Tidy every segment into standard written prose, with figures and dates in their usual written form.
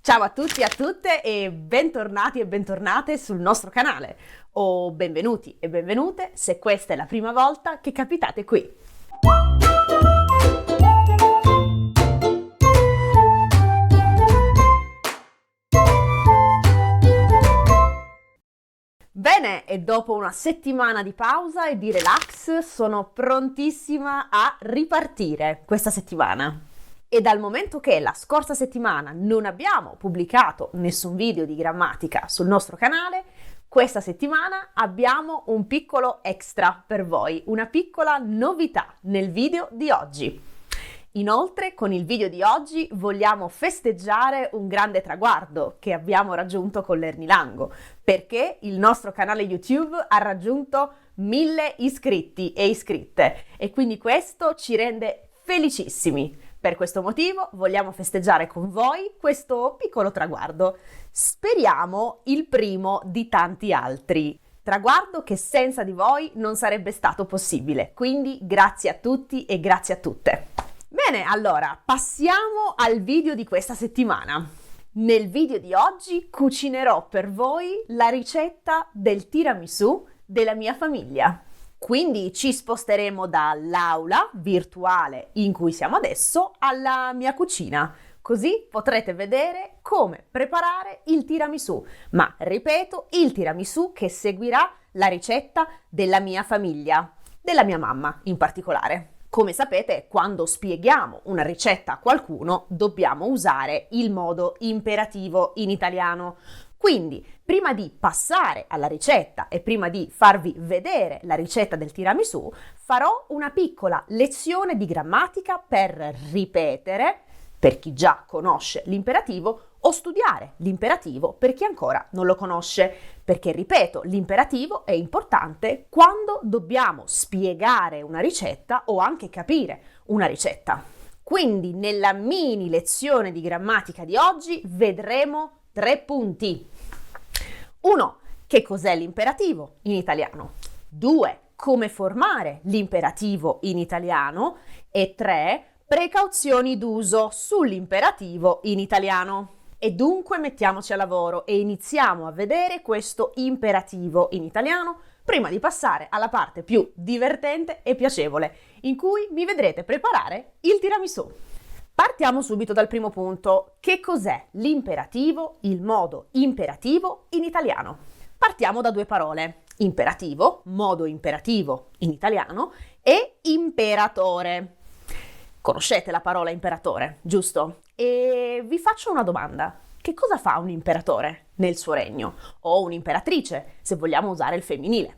Ciao a tutti e a tutte e bentornati e bentornate sul nostro canale o benvenuti e benvenute se questa è la prima volta che capitate qui. Bene, e dopo una settimana di pausa e di relax sono prontissima a ripartire questa settimana. E dal momento che la scorsa settimana non abbiamo pubblicato nessun video di grammatica sul nostro canale, questa settimana abbiamo un piccolo extra per voi, una piccola novità nel video di oggi. Inoltre, con il video di oggi vogliamo festeggiare un grande traguardo che abbiamo raggiunto con l'Ernilango, perché il nostro canale YouTube ha raggiunto 1000 iscritti e iscritte e quindi questo ci rende felicissimi. Per questo motivo vogliamo festeggiare con voi questo piccolo traguardo. Speriamo il primo di tanti altri. Traguardo che senza di voi non sarebbe stato possibile. Quindi grazie a tutti e grazie a tutte. Bene, allora passiamo al video di questa settimana. Nel video di oggi cucinerò per voi la ricetta del tiramisù della mia famiglia. Quindi ci sposteremo dall'aula virtuale in cui siamo adesso alla mia cucina, così potrete vedere come preparare il tiramisù, ma ripeto, il tiramisù che seguirà la ricetta della mia famiglia, della mia mamma in particolare. Come sapete, quando spieghiamo una ricetta a qualcuno dobbiamo usare il modo imperativo in italiano. Quindi, prima di passare alla ricetta e prima di farvi vedere la ricetta del tiramisù, farò una piccola lezione di grammatica per ripetere, per chi già conosce l'imperativo, o studiare l'imperativo per chi ancora non lo conosce. Perché, ripeto, l'imperativo è importante quando dobbiamo spiegare una ricetta o anche capire una ricetta. Quindi, nella mini lezione di grammatica di oggi vedremo 3 punti. 1. Che cos'è l'imperativo in italiano? 2. Come formare l'imperativo in italiano? E 3. Precauzioni d'uso sull'imperativo in italiano. E dunque mettiamoci a lavoro e iniziamo a vedere questo imperativo in italiano prima di passare alla parte più divertente e piacevole, in cui mi vedrete preparare il tiramisù. Partiamo subito dal primo punto. Che cos'è l'imperativo, il modo imperativo in italiano? Partiamo da 2 parole. Imperativo, modo imperativo in italiano, e imperatore. Conoscete la parola imperatore, giusto? E vi faccio una domanda. Che cosa fa un imperatore nel suo regno? O un'imperatrice, se vogliamo usare il femminile.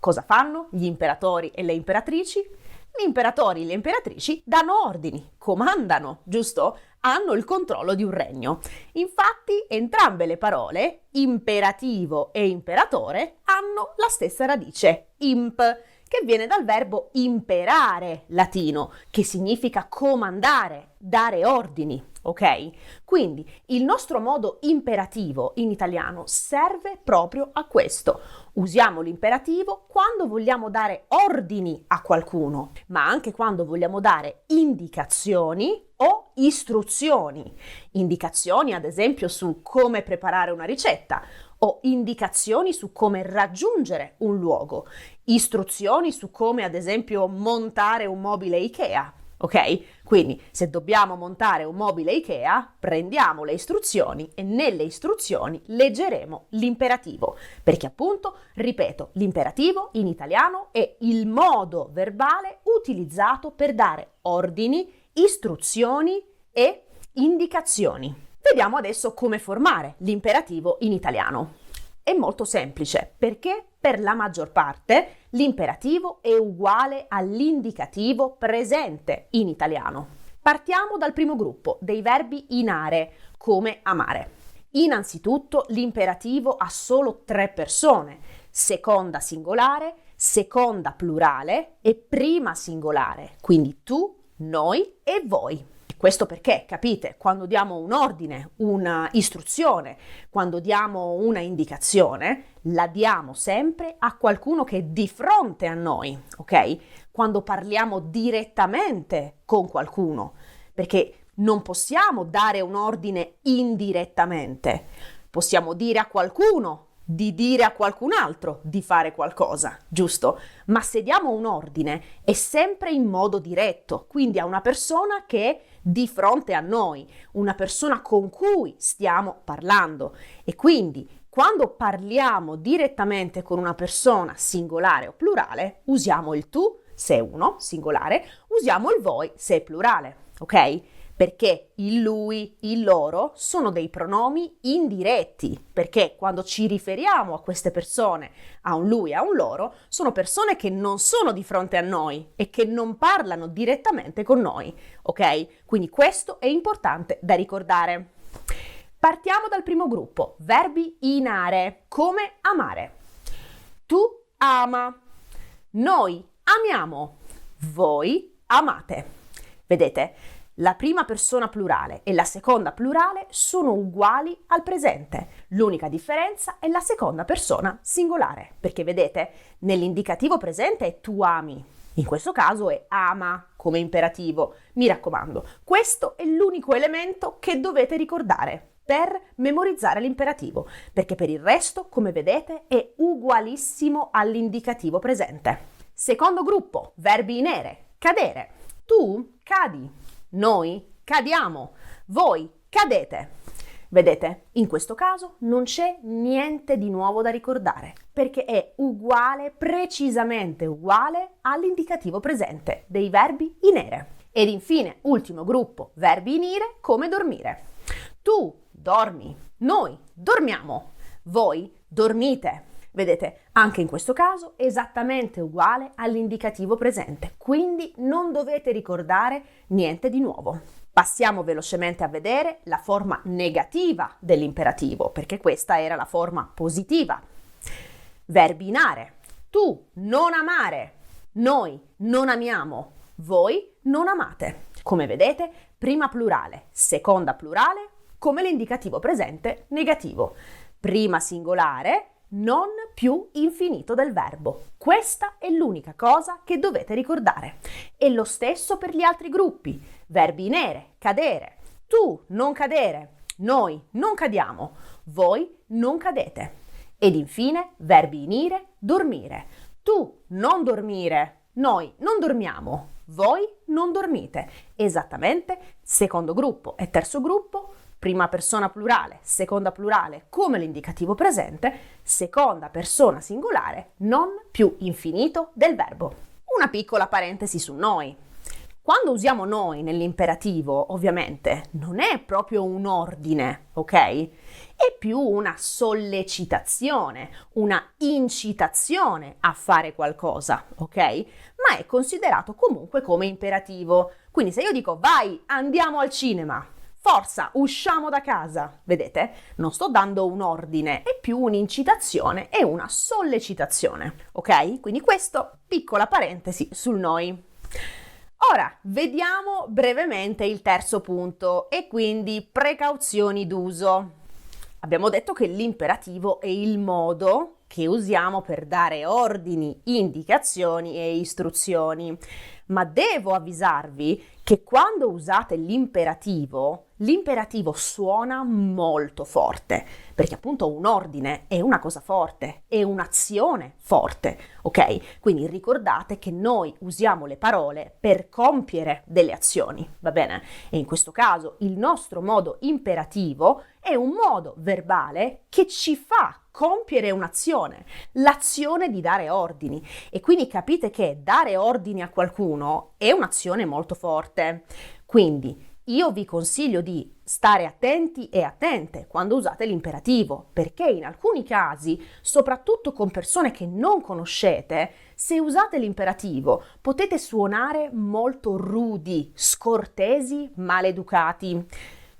Cosa fanno gli imperatori e le imperatrici? Gli imperatori e le imperatrici danno ordini, comandano, giusto? Hanno il controllo di un regno. Infatti, entrambe le parole, imperativo e imperatore, hanno la stessa radice, imp, che viene dal verbo imperare latino, che significa comandare, dare ordini, ok? Quindi il nostro modo imperativo in italiano serve proprio a questo. Usiamo l'imperativo quando vogliamo dare ordini a qualcuno, ma anche quando vogliamo dare indicazioni o istruzioni. Indicazioni, ad esempio, su come preparare una ricetta, o indicazioni su come raggiungere un luogo, istruzioni su come, ad esempio, montare un mobile IKEA. Ok? Quindi, se dobbiamo montare un mobile IKEA, prendiamo le istruzioni e nelle istruzioni leggeremo l'imperativo. Perché appunto, ripeto, l'imperativo in italiano è il modo verbale utilizzato per dare ordini, istruzioni e indicazioni. Vediamo adesso come formare l'imperativo in italiano. È molto semplice perché per la maggior parte l'imperativo è uguale all'indicativo presente in italiano. Partiamo dal primo gruppo, dei verbi inare, come amare. Innanzitutto l'imperativo ha solo 3 persone, seconda singolare, seconda plurale e prima singolare, quindi tu, noi e voi. Questo perché, capite, quando diamo un ordine, una istruzione, quando diamo una indicazione, la diamo sempre a qualcuno che è di fronte a noi, ok? Quando parliamo direttamente con qualcuno, perché non possiamo dare un ordine indirettamente. Possiamo dire a qualcuno di dire a qualcun altro di fare qualcosa, giusto? Ma se diamo un ordine è sempre in modo diretto, quindi a una persona che è di fronte a noi, una persona con cui stiamo parlando. E quindi quando parliamo direttamente con una persona singolare o plurale, usiamo il tu se è uno, singolare, usiamo il voi se è plurale, ok? Perché il lui, il loro sono dei pronomi indiretti, perché quando ci riferiamo a queste persone, a un lui e a un loro, sono persone che non sono di fronte a noi e che non parlano direttamente con noi, ok? Quindi questo è importante da ricordare. Partiamo dal primo gruppo, verbi inare, come amare. Tu ama, noi amiamo, voi amate. Vedete? La prima persona plurale e la seconda plurale sono uguali al presente. L'unica differenza è la seconda persona singolare, perché vedete, nell'indicativo presente è tu ami, in questo caso è ama come imperativo. Mi raccomando, questo è l'unico elemento che dovete ricordare per memorizzare l'imperativo, perché per il resto, come vedete, è ugualissimo all'indicativo presente. Secondo gruppo, verbi in ere, cadere. Tu cadi. Noi cadiamo, voi cadete. Vedete, in questo caso non c'è niente di nuovo da ricordare, perché è uguale, precisamente uguale all'indicativo presente dei verbi in ere. Ed infine, ultimo gruppo, verbi in ire, come dormire. Tu dormi, noi dormiamo, voi dormite. Vedete, anche in questo caso è esattamente uguale all'indicativo presente, quindi non dovete ricordare niente di nuovo. Passiamo velocemente a vedere la forma negativa dell'imperativo, perché questa era la forma positiva. Verbi in are. Tu non amare, noi non amiamo, voi non amate. Come vedete, prima plurale, seconda plurale, come l'indicativo presente negativo. Prima singolare, non più infinito del verbo. Questa è l'unica cosa che dovete ricordare. E lo stesso per gli altri gruppi. Verbi in ere, cadere. Tu non cadere, noi non cadiamo, voi non cadete. Ed infine verbi in ire, dormire. Tu non dormire, noi non dormiamo, voi non dormite. Esattamente secondo gruppo e terzo gruppo. Prima persona plurale, seconda plurale come l'indicativo presente, seconda persona singolare, non più infinito del verbo. Una piccola parentesi su noi. Quando usiamo noi nell'imperativo, ovviamente, non è proprio un ordine, ok? È più una sollecitazione, una incitazione a fare qualcosa, ok? Ma è considerato comunque come imperativo. Quindi se io dico vai, andiamo al cinema, forza, usciamo da casa. Vedete? Non sto dando un ordine, è più un'incitazione e una sollecitazione, ok? Quindi questo, piccola parentesi sul noi. Ora, vediamo brevemente il terzo punto e quindi precauzioni d'uso. Abbiamo detto che l'imperativo è il modo che usiamo per dare ordini, indicazioni e istruzioni. Ma devo avvisarvi che quando usate l'imperativo suona molto forte, perché appunto un ordine è una cosa forte, è un'azione forte, ok? Quindi ricordate che noi usiamo le parole per compiere delle azioni, va bene? E in questo caso il nostro modo imperativo è un modo verbale che ci fa compiere un'azione, l'azione di dare ordini. E quindi capite che dare ordini a qualcuno è un'azione molto forte. Quindi io vi consiglio di stare attenti e attente quando usate l'imperativo, perché in alcuni casi, soprattutto con persone che non conoscete, se usate l'imperativo potete suonare molto rudi, scortesi, maleducati.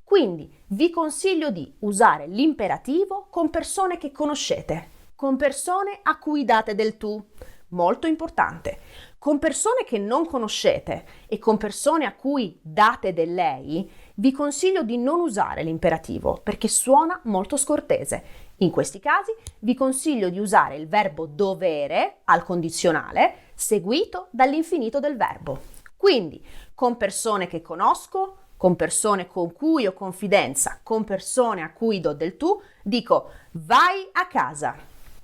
Quindi vi consiglio di usare l'imperativo con persone che conoscete, con persone a cui date del tu, molto importante. Con persone che non conoscete e con persone a cui date del lei, vi consiglio di non usare l'imperativo perché suona molto scortese. In questi casi vi consiglio di usare il verbo dovere al condizionale seguito dall'infinito del verbo. Quindi, con persone che conosco, con persone con cui ho confidenza, con persone a cui do del tu, dico vai a casa.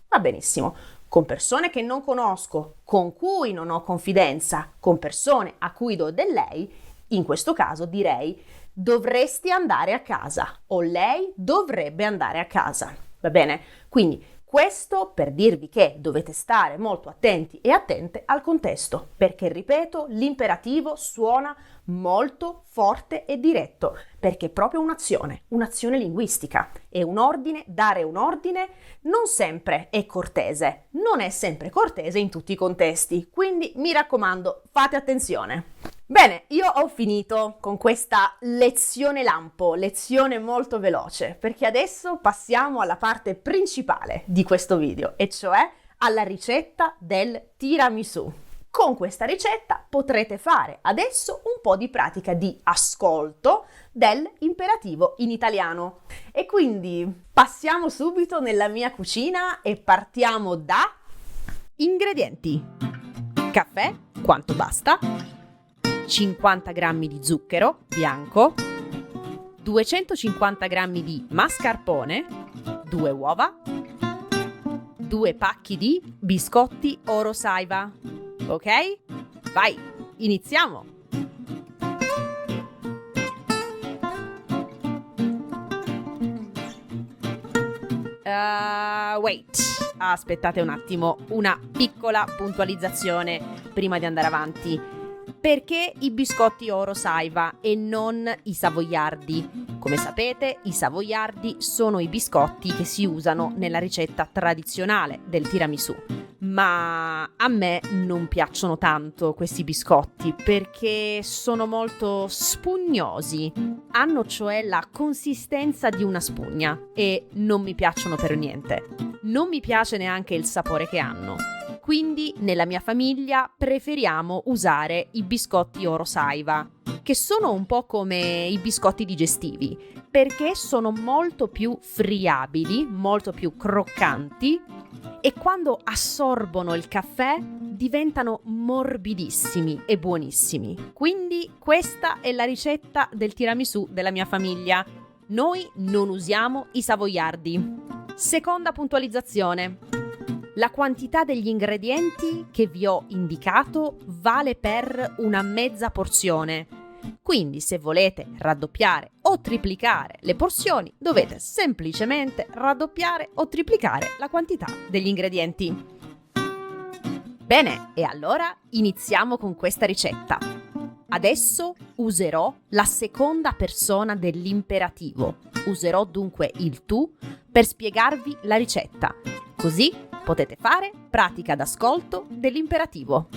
Va benissimo. Con persone che non conosco, con cui non ho confidenza, con persone a cui do del lei, in questo caso direi dovresti andare a casa o lei dovrebbe andare a casa. Va bene? Quindi questo per dirvi che dovete stare molto attenti e attente al contesto, perché ripeto, l'imperativo suona molto forte e diretto, perché è proprio un'azione linguistica. E un ordine, dare un ordine, non sempre è cortese, non è sempre cortese in tutti i contesti, quindi mi raccomando, fate attenzione. Bene, io ho finito con questa lezione lampo, lezione molto veloce, perché adesso passiamo alla parte principale di questo video, e cioè alla ricetta del tiramisù. Con questa ricetta potrete fare adesso un po' di pratica di ascolto dell'imperativo in italiano. E quindi passiamo subito nella mia cucina e partiamo da ingredienti. Caffè, quanto basta? 50 g di zucchero bianco, 250 g di mascarpone, 2 uova, 2 pacchi di biscotti Oro Saiva. Ok? Vai, iniziamo! Aspettate un attimo, una piccola puntualizzazione prima di andare avanti. Perché i biscotti Oro Saiva e non i savoiardi? Come sapete, i savoiardi sono i biscotti che si usano nella ricetta tradizionale del tiramisù. Ma a me non piacciono tanto questi biscotti perché sono molto spugnosi. Hanno cioè la consistenza di una spugna e non mi piacciono per niente. Non mi piace neanche il sapore che hanno. Quindi nella mia famiglia preferiamo usare i biscotti Oro Saiva, che sono un po' come i biscotti digestivi, perché sono molto più friabili, molto più croccanti e quando assorbono il caffè diventano morbidissimi e buonissimi. Quindi questa è la ricetta del tiramisù della mia famiglia. Noi non usiamo i savoiardi. Seconda puntualizzazione. La quantità degli ingredienti che vi ho indicato vale per una mezza porzione. Quindi se volete raddoppiare o triplicare le porzioni, dovete semplicemente raddoppiare o triplicare la quantità degli ingredienti. Bene, e allora iniziamo con questa ricetta. Adesso userò la seconda persona dell'imperativo. Userò dunque il tu per spiegarvi la ricetta. Così potete fare pratica d'ascolto dell'imperativo.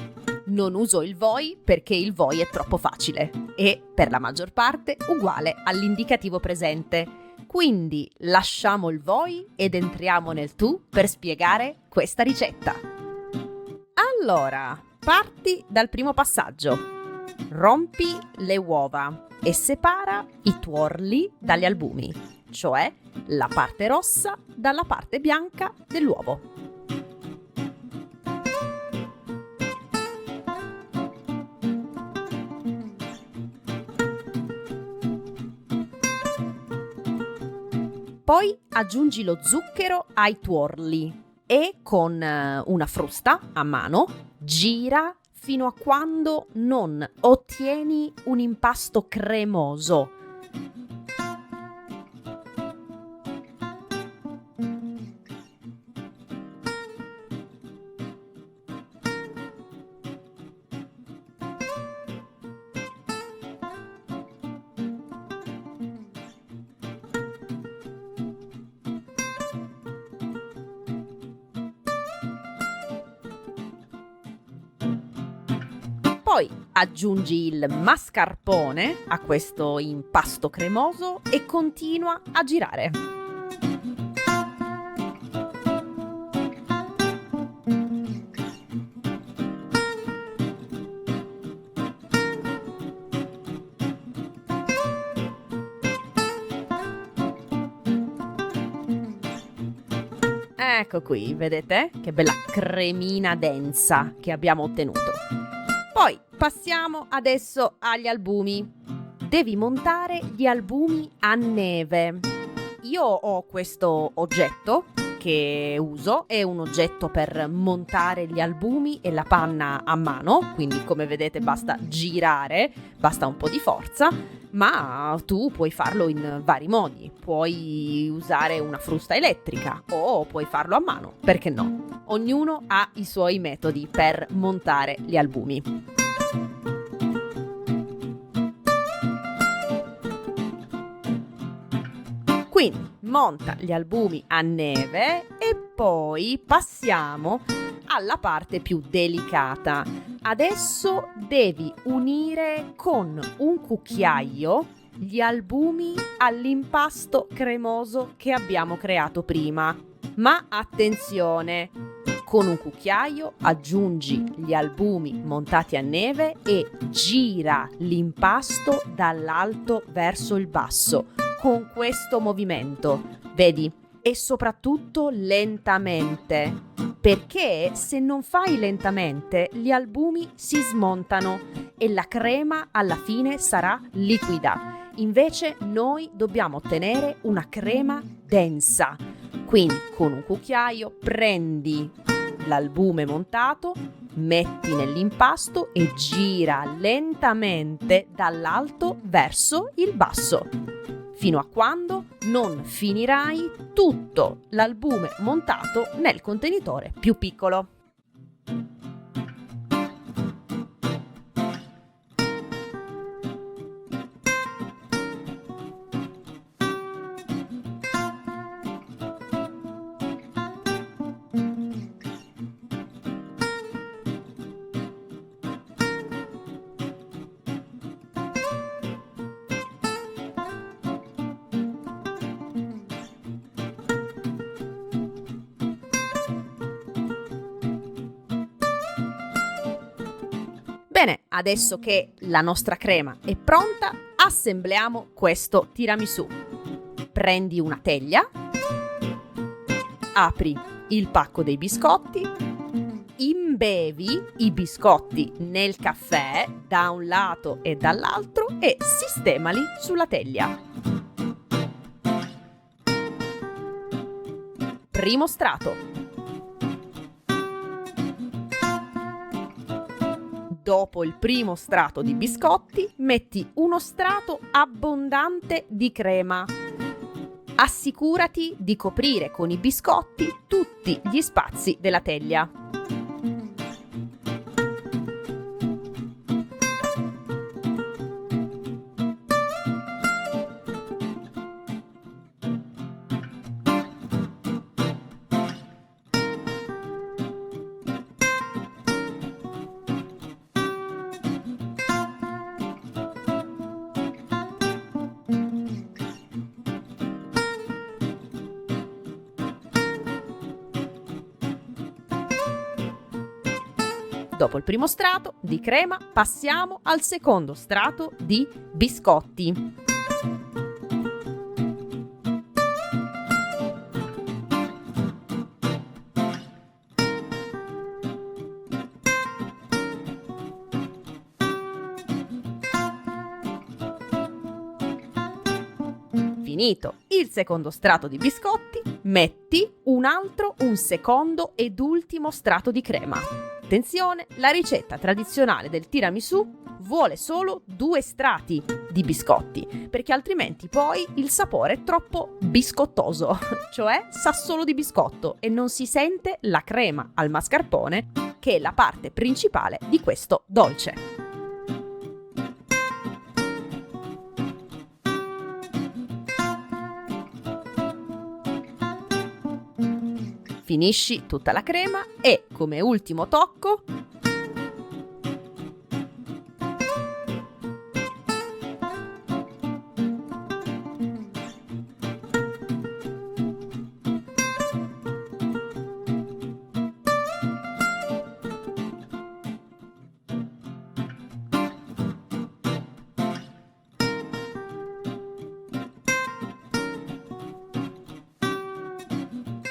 Non uso il voi perché il voi è troppo facile e per la maggior parte uguale all'indicativo presente. Quindi lasciamo il voi ed entriamo nel tu per spiegare questa ricetta. Allora, parti dal primo passaggio. Rompi le uova e separa i tuorli dagli albumi, cioè la parte rossa dalla parte bianca dell'uovo. Poi aggiungi lo zucchero ai tuorli e con una frusta a mano gira fino a quando non ottieni un impasto cremoso. Poi aggiungi il mascarpone a questo impasto cremoso e continua a girare. Ecco qui, vedete? Che bella cremina densa che abbiamo ottenuto. Poi passiamo adesso agli albumi. devi montare gli albumi a neve. Io ho questo oggetto che uso, è un oggetto per montare gli albumi e la panna a mano, quindi come vedete basta girare, basta un po' di forza, ma tu puoi farlo in vari modi. Puoi usare una frusta elettrica o puoi farlo a mano, perché no? Ognuno ha i suoi metodi per montare gli albumi. Quindi monta gli albumi a neve e poi passiamo alla parte più delicata. Adesso devi unire con un cucchiaio gli albumi all'impasto cremoso che abbiamo creato prima. Ma attenzione! Con un cucchiaio aggiungi gli albumi montati a neve e gira l'impasto dall'alto verso il basso. Con questo movimento, vedi? E soprattutto lentamente, perché se non fai lentamente gli albumi si smontano e la crema alla fine sarà liquida. Invece noi dobbiamo ottenere una crema densa. Quindi con un cucchiaio prendi l'albume montato, metti nell'impasto e gira lentamente dall'alto verso il basso, fino a quando non finirai tutto l'albume montato nel contenitore più piccolo. Bene, adesso che la nostra crema è pronta, assembliamo questo tiramisù. Prendi una teglia, apri il pacco dei biscotti, imbevi i biscotti nel caffè da un lato e dall'altro e sistemali sulla teglia. Primo strato. Dopo il primo strato di biscotti, metti uno strato abbondante di crema. Assicurati di coprire con i biscotti tutti gli spazi della teglia. Dopo il primo strato di crema, passiamo al secondo strato di biscotti. Finito il secondo strato di biscotti, metti un secondo ed ultimo strato di crema. Attenzione, la ricetta tradizionale del tiramisù vuole solo 2 strati di biscotti, perché altrimenti poi il sapore è troppo biscottoso, cioè sa solo di biscotto e non si sente la crema al mascarpone, che è la parte principale di questo dolce. Finisci tutta la crema e, come ultimo tocco,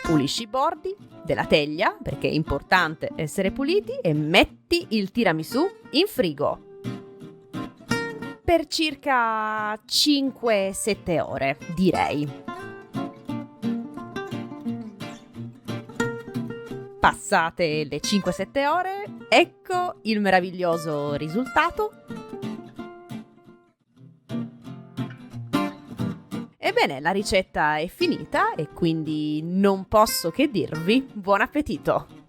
pulisci i bordi della teglia, perché è importante essere puliti, e metti il tiramisù in frigo. per circa 5-7 ore, direi. Passate le 5-7 ore, ecco il meraviglioso risultato. Ebbene, la ricetta è finita e quindi non posso che dirvi buon appetito!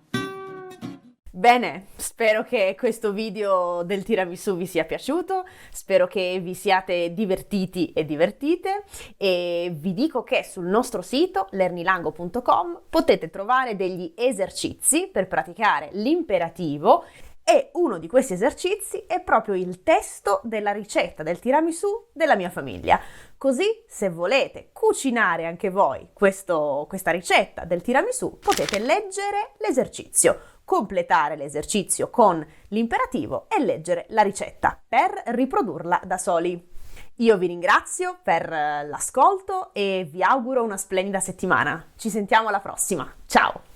Bene, spero che questo video del tiramisù vi sia piaciuto, spero che vi siate divertiti e divertite e vi dico che sul nostro sito lernilango.com potete trovare degli esercizi per praticare l'imperativo e uno di questi esercizi è proprio il testo della ricetta del tiramisù della mia famiglia. Così, se volete cucinare anche voi questa ricetta del tiramisù, potete leggere l'esercizio, completare l'esercizio con l'imperativo e leggere la ricetta per riprodurla da soli. Io vi ringrazio per l'ascolto e vi auguro una splendida settimana. Ci sentiamo alla prossima. Ciao!